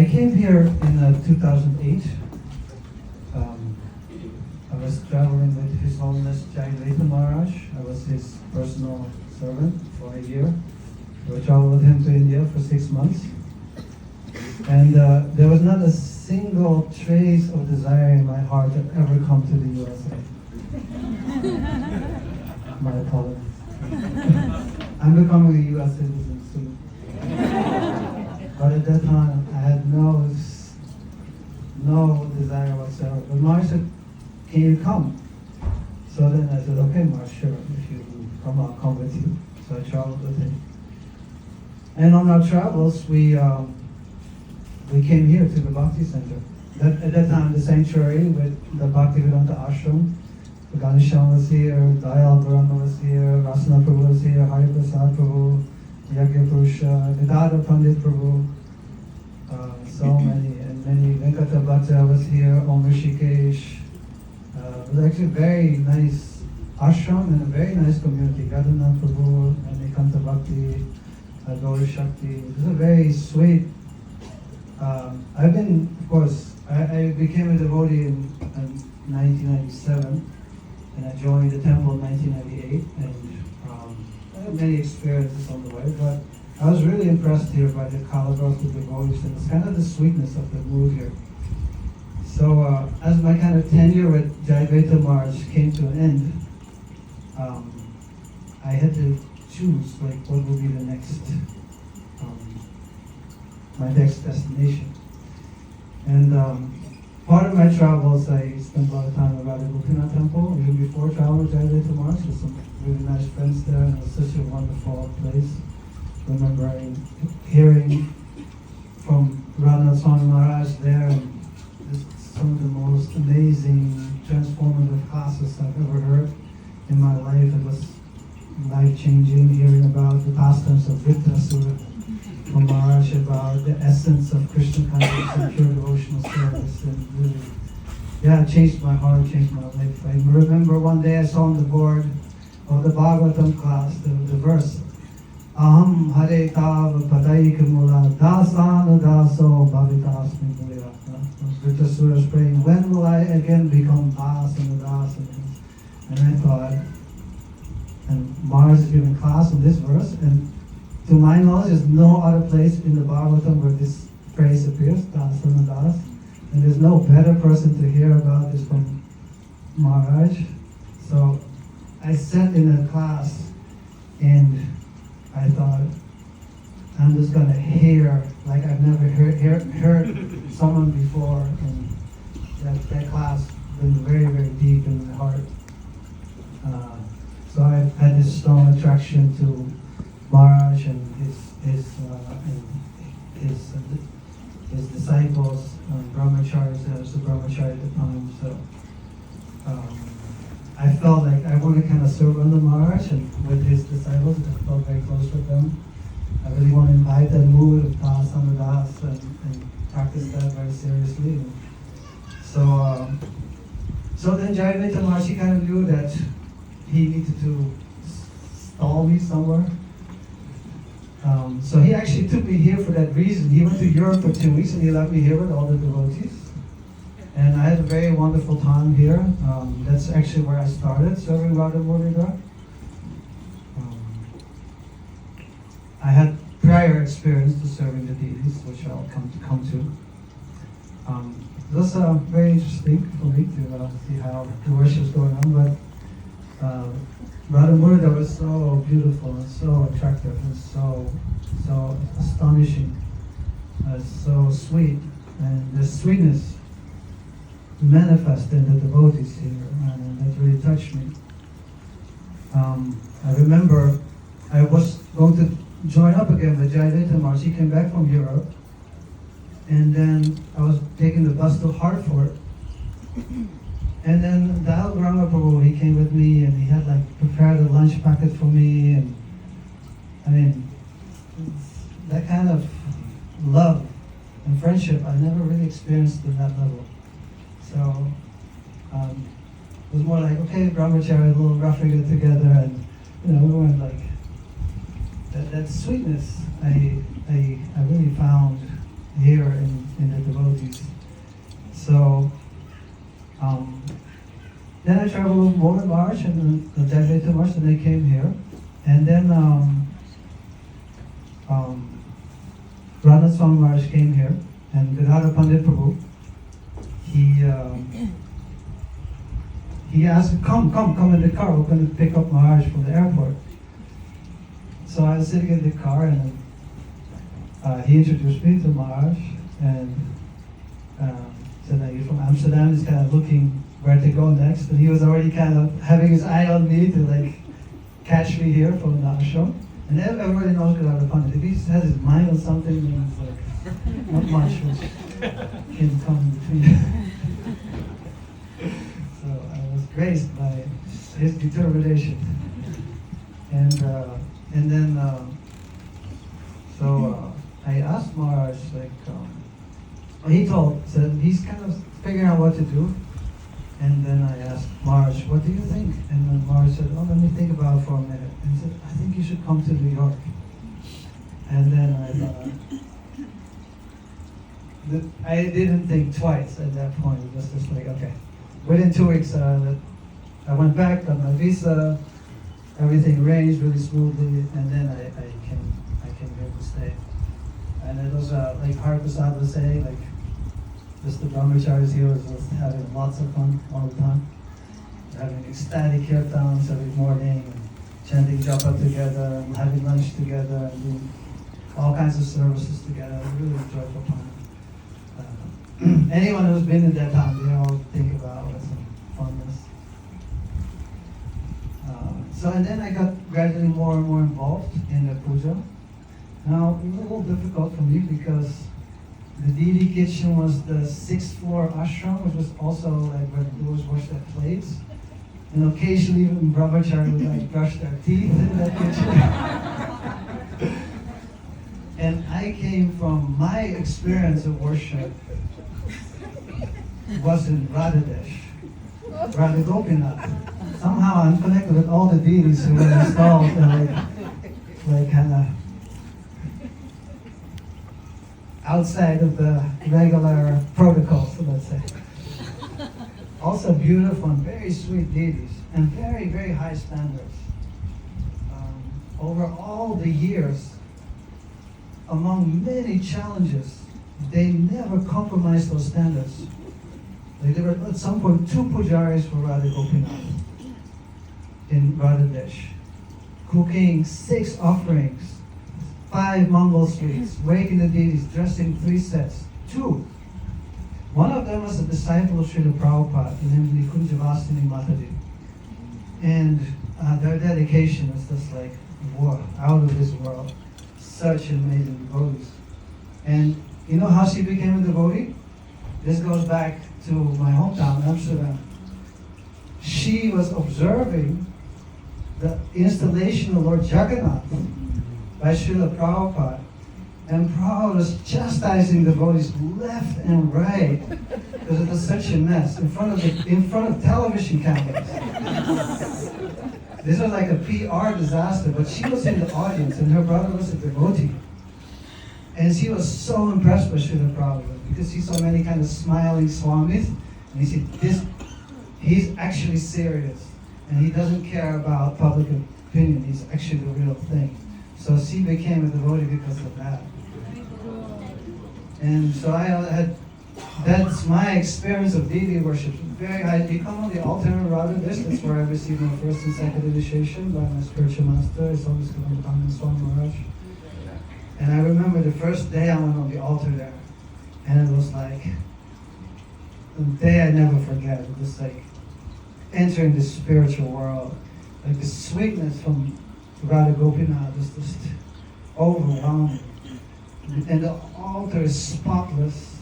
I came here in 2008. I was traveling with His Holiness Jayadvaita Maharaj. I was his personal servant for a year. I traveled with him to India for 6 months. And there was not a single trace of desire in my heart to ever come to the USA. My apologies. I'm becoming a US citizen soon. But at that time, I had no desire whatsoever. But Maharaj said, can you come? So then I said, okay, Maharaj, sure. If you come, I'll come with you. So I traveled with him. And on our travels, we came here to the Bhakti Center. At that time, the sanctuary with the Bhaktivedanta Ashram, Ganesham was here, Dayal Brahma was here, Rasana Prabhu was here, Hari Prasad Prabhu, Yagya Purusha, Vidada Pandit Prabhu, so many, and many. Venkata Bhatta was here, Om Rishikesh. It was actually a very nice ashram and a very nice community. Gadana Prabhu, and Ekanta Bhakti, Gauri Shakti. It was a very sweet. I've been, of course, I became a devotee in 1997, and I joined the temple in 1998, and I had many experiences on the way, but I was really impressed here by the caliber of the devotees, and it's kind of the sweetness of the mood here. So as my kind of tenure with Jayadvaita Maharaj came to an end, I had to choose like what would be the next, my next destination. And part of my travels, I spent a lot of time at Radha Murlidhara temple, even before traveling with Jayadvaita Maharaj, with some really nice friends there, and it was such a wonderful place. Remembering hearing from Radha Swami Maharaj there, and just some of the most amazing, transformative classes I've ever heard in my life. It was life-changing, hearing about the pastimes of Vritrasura from Maharaj, about the essence of Krishna consciousness and pure devotional service, and really, yeah, it changed my heart, changed my life. I remember one day I saw on the board of the Bhagavatam class the verse, Aham Hare Tav Padaik Mula Dasanu Daso Bhavitasmi Mula. Vritrasura is praying, when will I again become Das and Das? And I thought, and Maharaj is giving class on this verse, and to my knowledge, there's no other place in the Bhagavatam where this phrase appears, Das and Das. And there's no better person to hear about this from Maharaj. So I sat in a class and I thought, I'm just going to hear like I've never heard someone before. And that class been very, very deep in my heart. So I had this strong attraction to Maharaj and his disciples, brahmacharis, there was a brahmachari at the time. So I felt like I want to kind of serve under Maharaj and with his disciples. I felt very close with them. I really want to invite that mood of Das and Das and practice that very seriously. And so then Jayadvaita Maharaj, he kind of knew that he needed to stall me somewhere. So he actually took me here for that reason. He went to Europe for 2 weeks and he left me here with all the devotees. And I had a very wonderful time here. That's actually where I started serving Radha Murlidhara. I had prior experience to serving the deities, which I'll come to. It was very interesting for me to see how the worship is going on, but Radha Murlidhara was so beautiful and so attractive and so astonishing, so sweet, and the sweetness manifested in the devotees here, and that really touched me. I remember I was going to join up again with Jayadvaita Maharaj. He came back from Europe, and then I was taking the bus to Hartford. And then Dal Granga Prabhu, he came with me and he had like prepared a lunch packet for me, and I mean, that kind of love and friendship I never really experienced at that level. So it was more like, okay, brahmachari, a little roughing it together, and we weren't like that sweetness I really found here in the devotees. So then I traveled more to March and that day to March, and they came here. And then Radha Swami Maharaj came here, and Gadadhar Pandit Prabhu, he asked, come in the car, we're going to pick up Maharaj from the airport. So I was sitting in the car, and he introduced me to Maharaj, and said that you're from Amsterdam. He's kind of looking where to go next, and he was already kind of having his eye on me to like catch me here from the ashram. And everybody knows Gadadhar Pandit. If he has his mind on something, then it's like not much which can come in between. So I was graced by his determination. And then I asked Maharaj, like, he said he's kind of figuring out what to do. And then I asked Maharaj, what do you think? And then Maharaj said, let me think about it for a minute. And he said, I think you should come to New York. And then I didn't think twice at that point. It was just like, okay. Within 2 weeks, I went back, got my visa, everything arranged really smoothly, and then I came here to stay. And it was like Harprasad was saying, like, just the brahmacharis here was just having lots of fun all the time. Having ecstatic kirtans every morning, and chanting japa together, and having lunch together, and doing all kinds of services together. It was really enjoyable time. Anyone who's been in that time, they all think about some funness. And then I got gradually more and more involved in the puja. Now, it was a little difficult for me because the deity kitchen was the 6th floor ashram, which was also like where the doors wash their plates. And occasionally even brahmachari would like brush their teeth in that kitchen. And I came from my experience of worship was in Radhadesh, Radha Gopinath. Somehow I'm connected with all the deities who were installed and like kind of outside of the regular protocols, let's say. Also beautiful and very sweet deities, and very, very high standards. Over all the years, among many challenges, they never compromised those standards. Like there were at some point 2 pujaris for Radha Gopinath in Radhadesh, cooking 6 offerings, 5 Mongol sweets, waking the deities, dressing 3 sets. 2. One of them was a disciple of Srila Prabhupada, named Nikunjavasini Mataji. And their dedication was just like, wow, out of this world. Such amazing devotees. And you know how she became a devotee? This goes back to my hometown, Amsterdam. She was observing the installation of Lord Jagannath by Srila Prabhupada, and Prabhupada was chastising the devotees left and right because it was such a mess in front of television cameras. This was like a PR disaster, but she was in the audience and her brother was a devotee. And she was so impressed by Srila Prabhupada because he saw many kind of smiling swamis, and he said, he's actually serious and he doesn't care about public opinion, he's actually the real thing. So she became a devotee because of that. And so that's my experience of deity worship. Very high. You come on the altar in Radhadesh, that's where I received my first and second initiation by my spiritual master. It's always Bhakti Swami Maharaj. And I remember the first day I went on the altar there, and it was like a day I never forget. It was like entering the spiritual world. Like the sweetness from Radha Gopinath is just overwhelming. And the altar is spotless.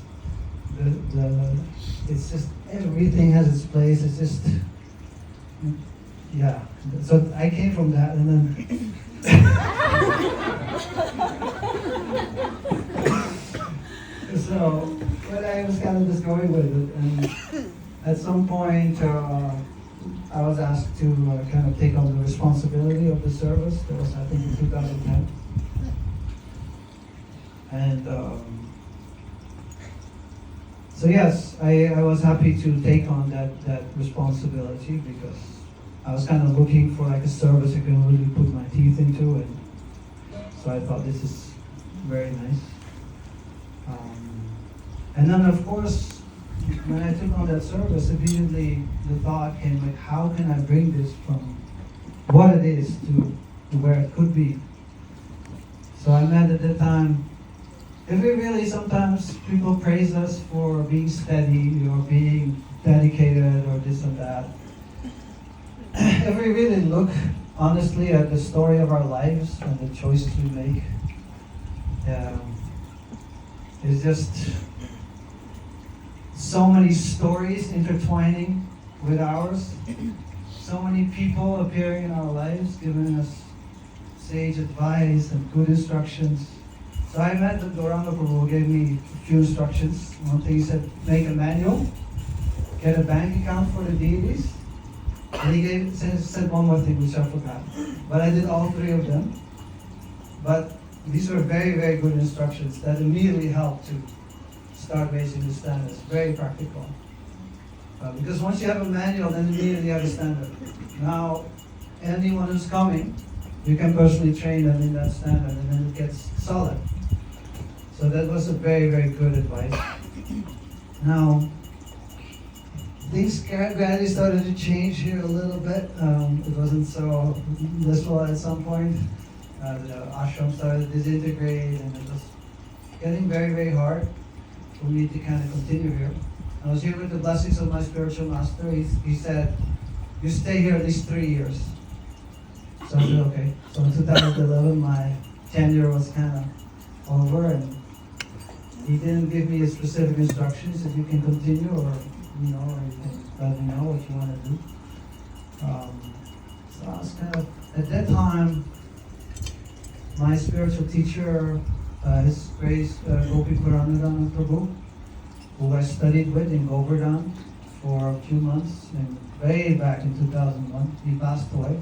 It's just, everything has its place. It's just, yeah. So I came from that, and then so, but I was kind of just going with it, and at some point I was asked to kind of take on the responsibility of the service. That was, I think, in 2010. And So yes, I was happy to take on that responsibility because I was kind of looking for like a service I can really put my teeth into, and so I thought this is very nice. And then of course, when I took on that service, immediately the thought came like, how can I bring this from what it is to where it could be? So I met at the time, if we really, sometimes people praise us for being steady or being dedicated or this and that. If we really look honestly at the story of our lives and the choices we make, it's just so many stories intertwining with ours, so many people appearing in our lives, giving us sage advice and good instructions. So I met the Gauranga Prabhu, who gave me a few instructions. One thing he said, make a manual, get a bank account for the deities. And he said one more thing which I forgot. But I did all three of them. But these were very, very good instructions that immediately helped to start raising the standards. Very practical. Because once you have a manual, then immediately you have a standard. Now, anyone who's coming, you can personally train them in that standard, and then it gets solid. So that was a very, very good advice. Now, things gradually started to change here a little bit. It wasn't so blissful at some point. The ashram started to disintegrate, and it was getting very, very hard for me to kind of continue here. I was here with the blessings of my spiritual master. He said, you stay here at least 3 years. So I said, okay. So in 2011, my tenure was kind of over, and he didn't give me a specific instructions if you can continue, or you can let me know what you want to do. So I was kind of, at that time, my spiritual teacher, His Grace Gopi Puranadana Prabhu, who I studied with in Govardhan for a few months, and way back in 2001, he passed away.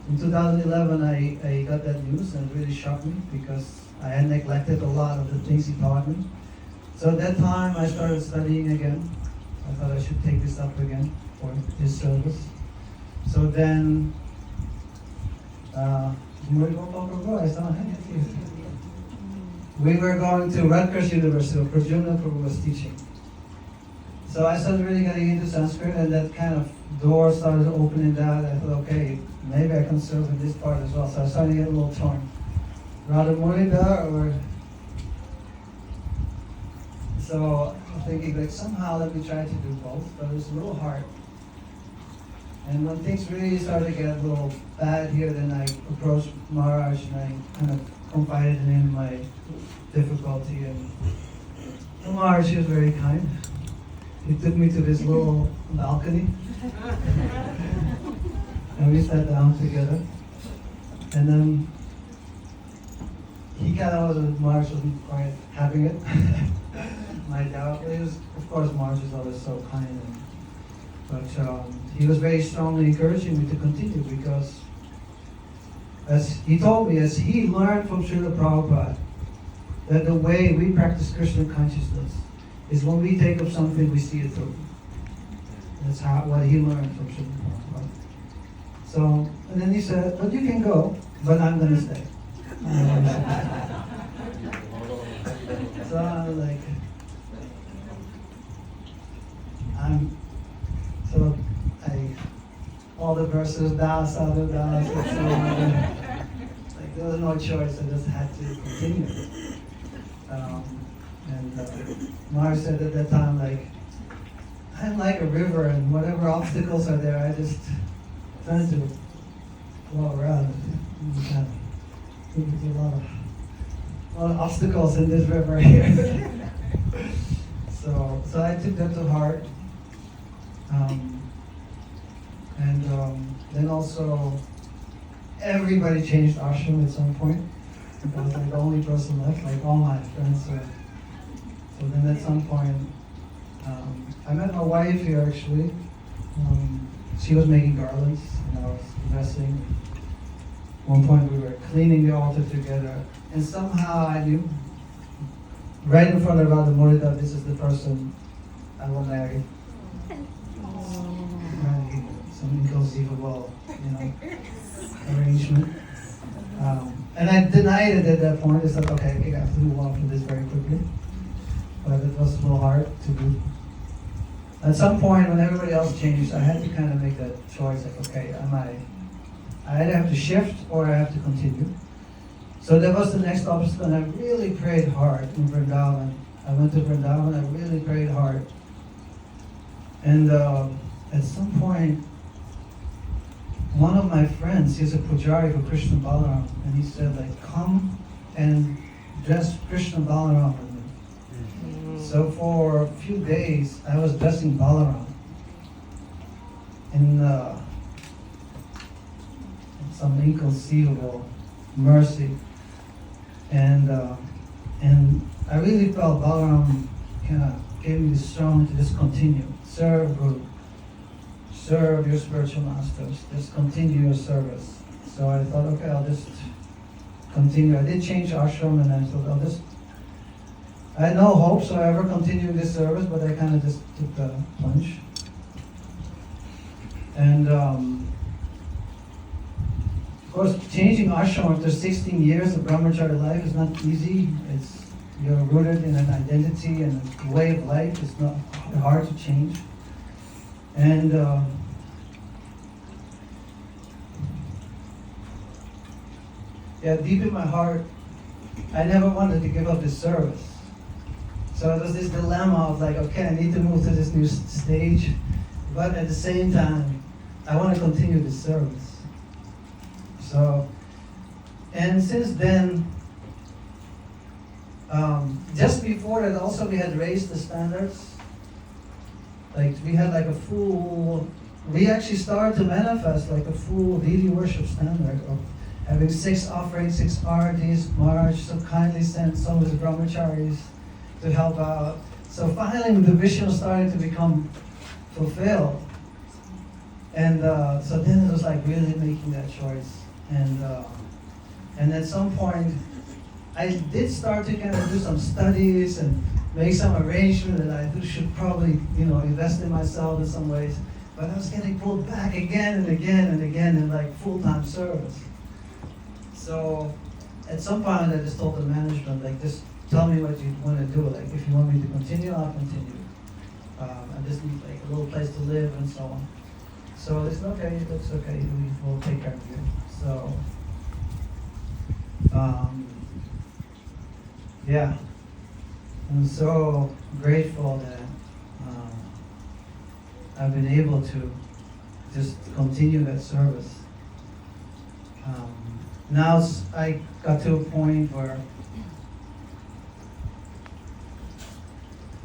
In 2011, I got that news, and it really shocked me because I had neglected a lot of the things he taught me. So at that time, I started studying again. I thought I should take this up again for his service. So then, we were going to Rutgers University, where Prajuna Prabhu was teaching. So I started really getting into Sanskrit, and that kind of door started opening that. I thought, okay, maybe I can serve in this part as well. So I started to get a little torn. Radha Murlidhara, or so I'm thinking like somehow let me try to do both, but it was a little hard. And when things really started to get a little bad here, then I approached Maharaj and I kind of confided in him my difficulty, and Maharaj, he was very kind. He took me to this little balcony and we sat down together, and then he got out of Maharaj wasn't quite having it. My doubt. It was, of course, Maharaj is always so kind, but he was very strongly encouraging me to continue, because as he told me, as he learned from Srila Prabhupada, that the way we practice Krishna consciousness is when we take up something, we see it through. That's what he learned from Srila Prabhupada. So, and then he said, but you can go, but I'm going to stay. So I was like, all the verses, das, other das, and so on. Like, there was no choice, I just had to continue. Maharaj said at that time, like, I'm like a river, and whatever obstacles are there, I just try to flow around. There's a lot of obstacles in this river here. So I took that to heart. Then also, everybody changed ashram at some point. I was like the only person left, like all my friends. So then at some point, I met my wife here actually. She was making garlands, and I was dressing. At one point we were cleaning the altar together, and somehow I knew, right in front of Radha Murlidhara, this is the person I will marry. Marry some inconceivable, arrangement. And I denied it at that point. I said, okay, I have to move on from this very quickly. But it was a little hard to do. At some point, when everybody else changed, I had to kind of make that choice, like, okay, I either have to shift or I have to continue. So that was the next obstacle, and I really prayed hard in Vrindavan. I went to Vrindavan, I really prayed hard. And at some point, one of my friends, he's a pujari for Krishna Balaram, and he said, like, come and dress Krishna Balaram with me. So for a few days, I was dressing Balaram in some inconceivable mercy. And I really felt Balaram kind of gave me the strength to just continue. Serve Guru. Serve your spiritual masters. Just continue your service. So I thought, okay, I'll just continue. I did change ashram, and I thought I had no hopes of ever continuing this service, but I kind of just took the plunge. And of course, changing ashram after 16 years of brahmacharya life is not easy. You're rooted in an identity and a way of life. It's not hard to change. And deep in my heart, I never wanted to give up this service. So it was this dilemma of like, okay, I need to move to this new stage, but at the same time, I want to continue this service. So, and since then, just before that also we had raised the standards. Like we had like we actually started to manifest like a full deity worship standard of having 6 offerings, 6 artis. Maharaj so kindly sent some of his brahmacharis to help out. So finally the vision started to become fulfilled. And so then it was like really making that choice. And at some point, I did start to kind of do some studies and make some arrangement that I should probably, invest in myself in some ways. But I was getting pulled back again and again and again in like full-time service. So at some point I just told the management, like, just tell me what you want to do. Like, if you want me to continue, I'll continue. I just need like a little place to live and so on. So it's okay, that's okay, we'll take care of you. So, I'm so grateful that I've been able to just continue that service. Now I got to a point where,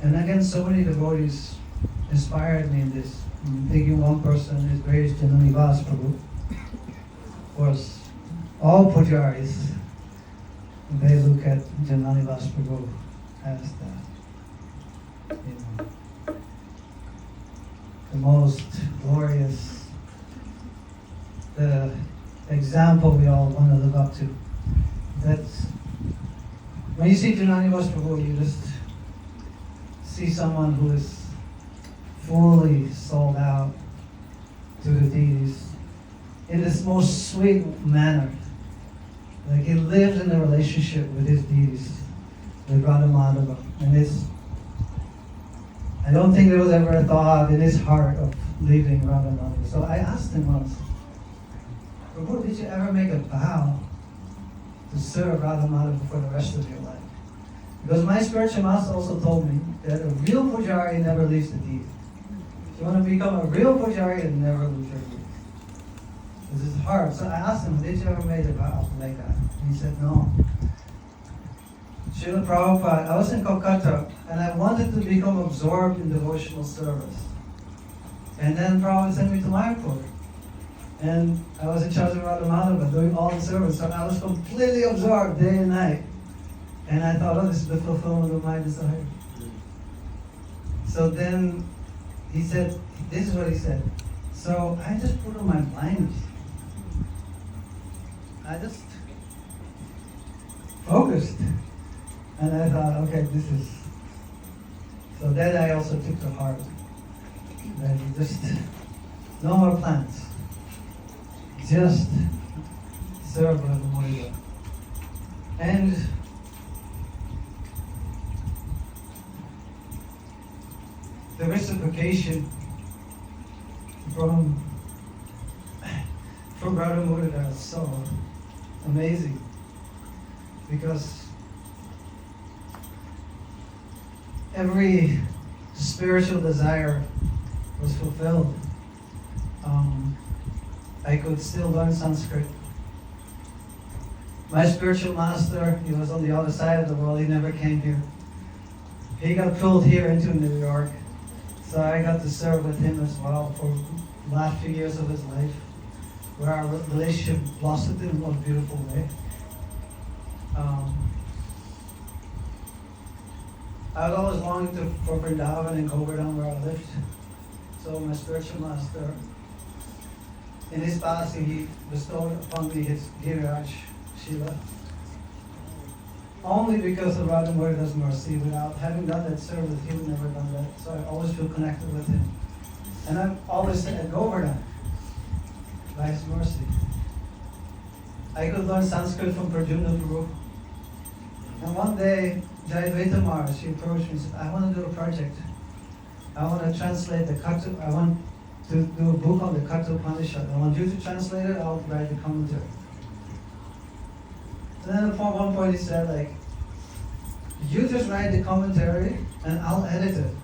and again, so many devotees inspired me in this. I'm thinking one person is great Jananivas Prabhu. Of course, all pujaris, they look at Jananivas Prabhu as the most glorious, the example we all want to live up to. That's when you see Jananivas Prabhu, you just see someone who is fully sold out to the deities in this most sweet manner. Like he lives in a relationship with his deities, with Radha Madhava. And I don't think there was ever a thought in his heart of leaving Radha Madhava. So I asked him once, Prabhu, did you ever make a vow to serve Radha Madhava for the rest of your life? Because my spiritual master also told me that a real pujari never leaves the deity. If you want to become a real pujari, and never lose your deity. This is hard. So I asked him, did you ever make a vow like that? And he said, no. Srila Prabhupada, I was in Kolkata, and I wanted to become absorbed in devotional service. And then Prabhupada sent me to Mayapur. And I was in charge of Radha Madhava, doing all the service. So I was completely absorbed day and night. And I thought, oh, this is the fulfillment of my desire. So then he said, this is what he said. So I just put on my blinders. I just focused. And I thought, okay, this is. So that I also took to heart. That you just, no more plans. Just serve Radha Murlidhara. And the reciprocation from Radha Murlidhara is so amazing, because every spiritual desire was fulfilled. I could still learn Sanskrit. My spiritual master, he was on the other side of the world, he never came here. He got pulled here into New York, so I got to serve with him as well for the last few years of his life, where our relationship blossomed in a most beautiful way. I was always longing for Vrindavan and Govardhan where I lived. So my spiritual master, in his passing, he bestowed upon me his Giriraj Shila. Only because of Radha Murlidhara's mercy. Without having done that service, he would never have done that. So I always feel connected with him. And I've always said, Govardhan, by his mercy. I could learn Sanskrit from Prajuna Guru. And one day, Jayadvaita Maharaj, she approached me and said, I want to do a project. I want to translate the Katha, I want to do a book on the Katha Upanishad. I want you to translate it, I'll write the commentary. And then at one point he said, like, you just write the commentary and I'll edit it.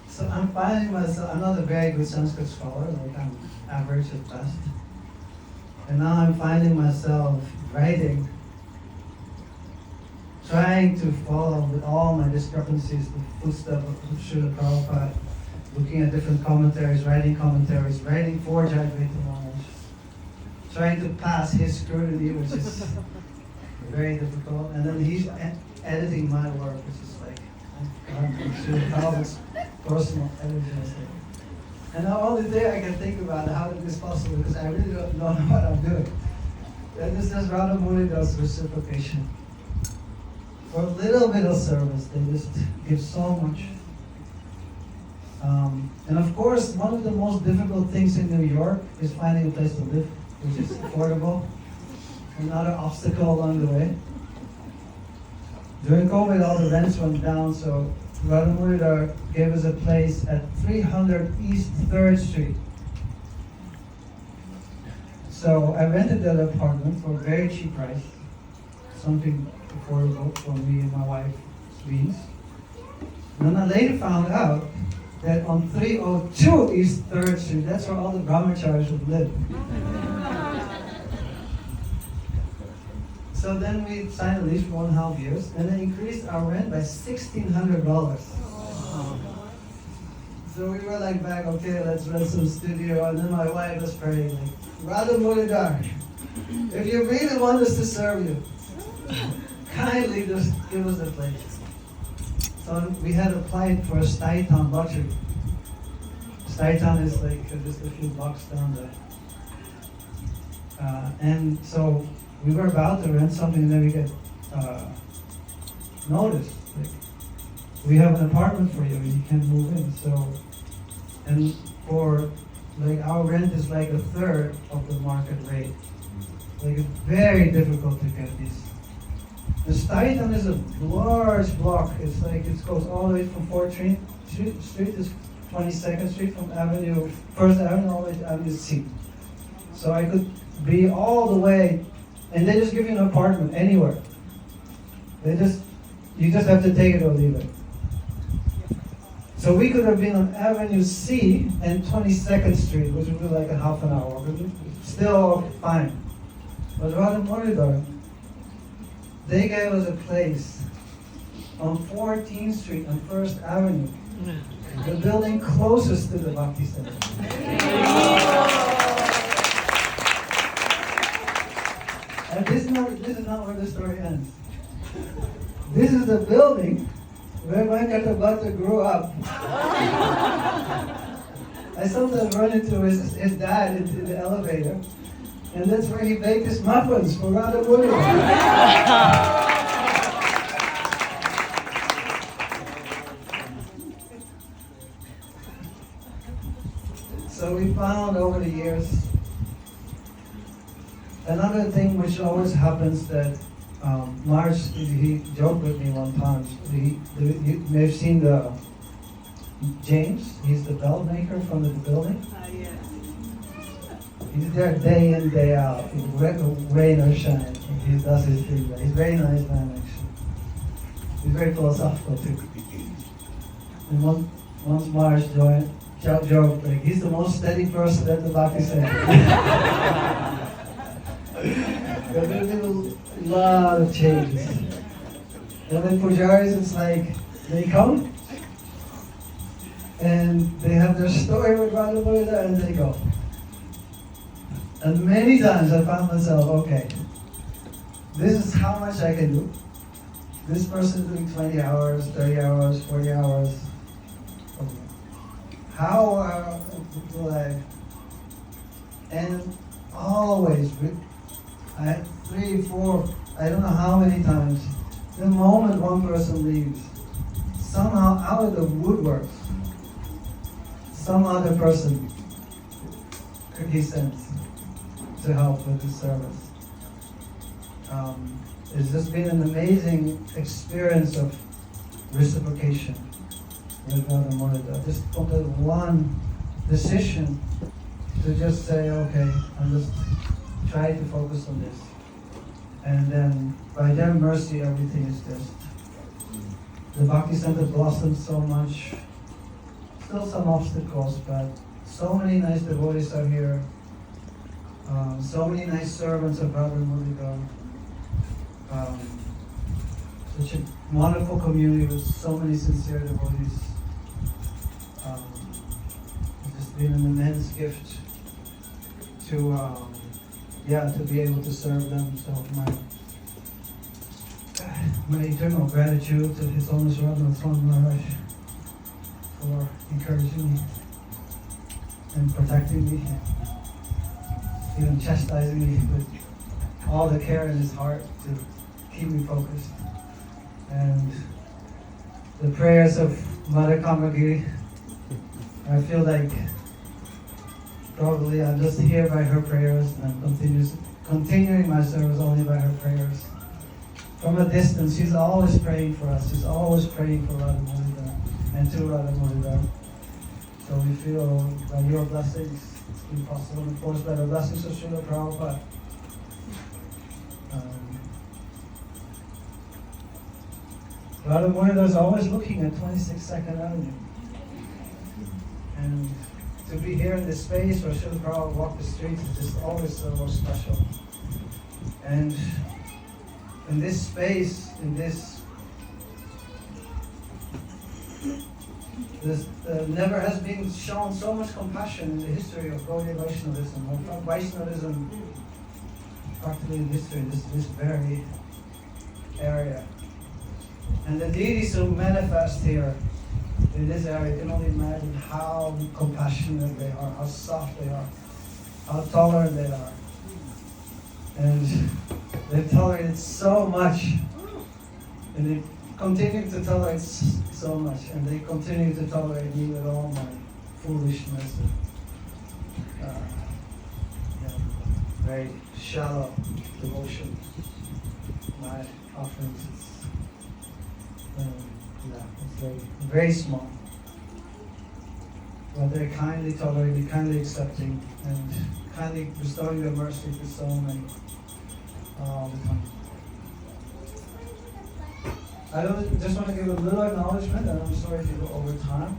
So I'm finding myself, I'm not a very good Sanskrit scholar, like I'm average at best. And now I'm finding myself writing, trying to follow with all my discrepancies the footsteps of Srila Prabhupada, looking at different commentaries, writing for Jayadvaita Maharaj, trying to pass his scrutiny, which is very difficult, and then he's editing my work, which is like, Srila Prabhupada's personal editing. And the only thing I can think about how is this possible, because I really don't know what I'm doing. And this is Radha Murlidhara's reciprocation. For a little bit of service, they just give so much. And of course, one of the most difficult things in New York is finding a place to live, which is affordable. Another obstacle along the way. During COVID, all the rents went down, so Radha Murlidhara gave us a place at 300 East 3rd Street. So I rented that apartment for a very cheap price, something affordable for me and my wife's means. And then I later found out that on 302 East 3rd Street, that's where all the brahmacharis would live. So then we signed a lease for 1.5 years, and then increased our rent by $1,600. So we were like back, okay, let's rent some studio, and then my wife was praying, like, Radha Murlidhara, if you really want us to serve you, kindly just give us a place. So we had applied for a Staitan lottery. Staitan is like just a few blocks down there. And so we were about to rent something, and then we get notice. Like, we have an apartment for you, and you can move in. So, and for like our rent is like 1/3 of the market rate. Like it's very difficult to get these. The Staitan is a large block. It's like it goes all the way from 4th Street to 22nd Street, from First Avenue all the way to Avenue C. So I could be all the way. And they just give you an apartment anywhere. You just have to take it or leave it. So we could have been on Avenue C and 22nd Street, which would be like a half an hour. Still fine. But Radha Murlidhara, they gave us a place on 14th Street and 1st Avenue. The building closest to the Bhakti Center. And this is not where the story ends. This is the building where Venkata Bhatta grew up. I sometimes run into his dad in the elevator. And that's where he baked his muffins for Radha Murlidhara. So we found over the years, another thing which always happens that Marge, he joked with me one time. You may have seen the James. He's the bell maker from the building. Yes. He's there day in, day out, rain or shine. He does his thing. He's a very nice man, actually. He's very philosophical too. And once Marge joked, like, he's the most steady person at the Bhakti Center. There have been a lot of changes. And then pujaris, it's like, they come, and they have their story with Radha Murlidhara, and they go. And many times I found myself, okay, this is how much I can do. This person is doing 20 hours, 30 hours, 40 hours. How do I? And always, I had 3, 4, I don't know how many times, the moment one person leaves, somehow out of the woodwork, some other person he sends to help with the service. It's just been an amazing experience of reciprocation with Radha Murlidhara. Just wanted one decision to just say, okay, I'm just try to focus on this. And then by their mercy, everything is just, the Bhakti Center blossomed so much. Still some obstacles, but so many nice devotees are here. So many nice servants of Radha Murlidhara. Such a wonderful community with so many sincere devotees. It's just been an immense gift to be able to serve them. So my eternal gratitude to His Holiness Radha Murlidhara for encouraging me and protecting me, even chastising me with all the care in His heart to keep me focused. And the prayers of Mother Kamagiri, I feel like probably I'm just here by her prayers, and I'm continuing my service only by her prayers. From a distance, she's always praying for us. She's always praying for Radha Murlidhara and to Radha Murlidhara. So we feel by your blessings, it's been possible, of course, by the blessings of Srila Prabhupada. Radha Murlidhara is always looking at 22nd Avenue. And to be here in this space where Srila Prabhupada walked the streets is just always so special. And in this space, never has been shown so much compassion in the history of Gaudiya Vaishnavism, or Vaishnavism practically in history, this very area. And the deities who manifest here in this area, you can only imagine how compassionate they are, how soft they are, how tolerant they are. And they've tolerated so much, and they continue to tolerate so much, and they continue to tolerate me with all my foolishness and very shallow devotion. My offerings, it's very, very small. But they're kindly tolerating, kindly accepting, and kindly bestowing their mercy to so many all the time. I just want to give a little acknowledgement, and I'm sorry if you go over time.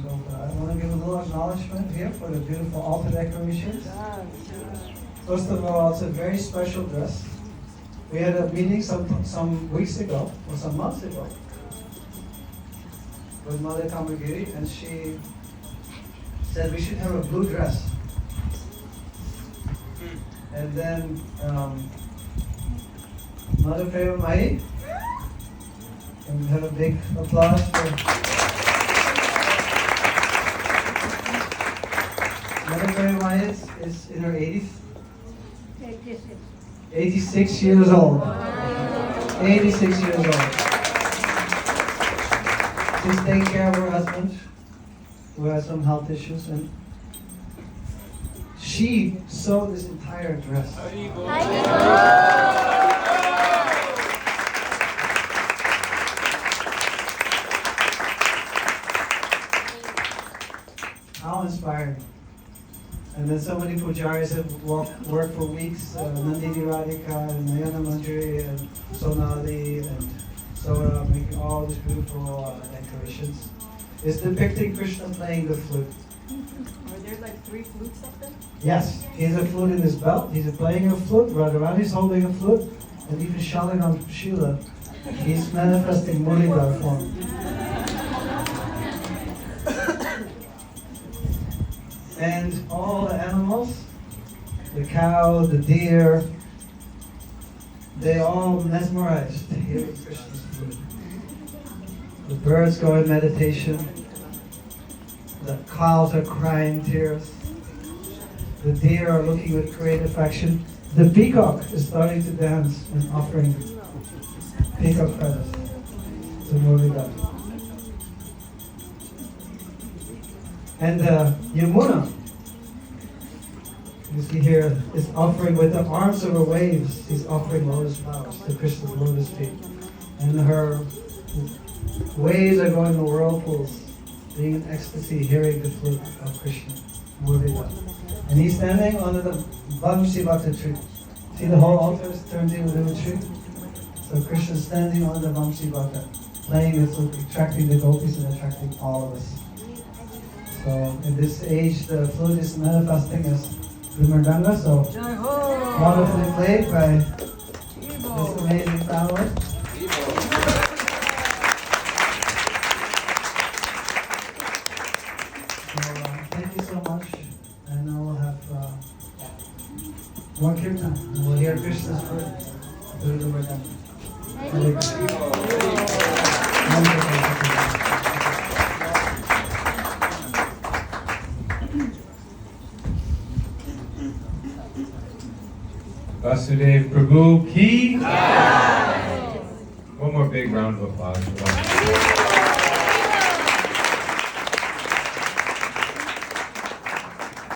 I want to give a little acknowledgement here for the beautiful altar decorations. First of all, it's a very special dress. We had a meeting some weeks ago, or some months ago, with Mother Kamagiri, and she said we should have a blue dress. And then Mother Prema Mai, and we have a big applause for Mother Prema Mai is in her 80s. 86 years old. 86 years old. She's taking care of her husband, who has some health issues, and she sewed this entire dress. How inspiring. And then so many pujaris have worked for weeks, Nandini Radhika and Nayana Manjari and Sonali and Sora, making all these beautiful decorations. It's depicting Krishna playing the flute. Are there like 3 flutes up there? Yes, he has a flute in his belt, he's playing a flute, Radharani's holding a flute, and even shouting on Sheila, he's manifesting Murlidhara form. And all the animals, the cow, the deer, they all mesmerized hearing Krishna's flute. The birds go in meditation. The cows are crying tears. The deer are looking with great affection. The peacock is starting to dance and offering peacock feathers to Murlidhara. And Yamuna, you see here, is offering with the arms of her waves, she's offering lotus flowers to Krishna's lotus feet. And her waves are going in whirlpools, being in ecstasy, hearing the flute of Krishna, Murlidhara. And he's standing under the Vamsi Bhakti tree. See, the whole altar is turned into a tree. So Krishna's standing under the Vamsi Bhakti, playing the flute, attracting the gopis and attracting all of us. So in this age, the flute is manifesting as the Mridanga, so wonderfully played by this amazing family. So thank you so much, and now we'll have more kirtan, and we'll hear Krishna's word through the Mridanga. Hare Krishna. Vasudeva Prabhu ki jai. One more big round of applause.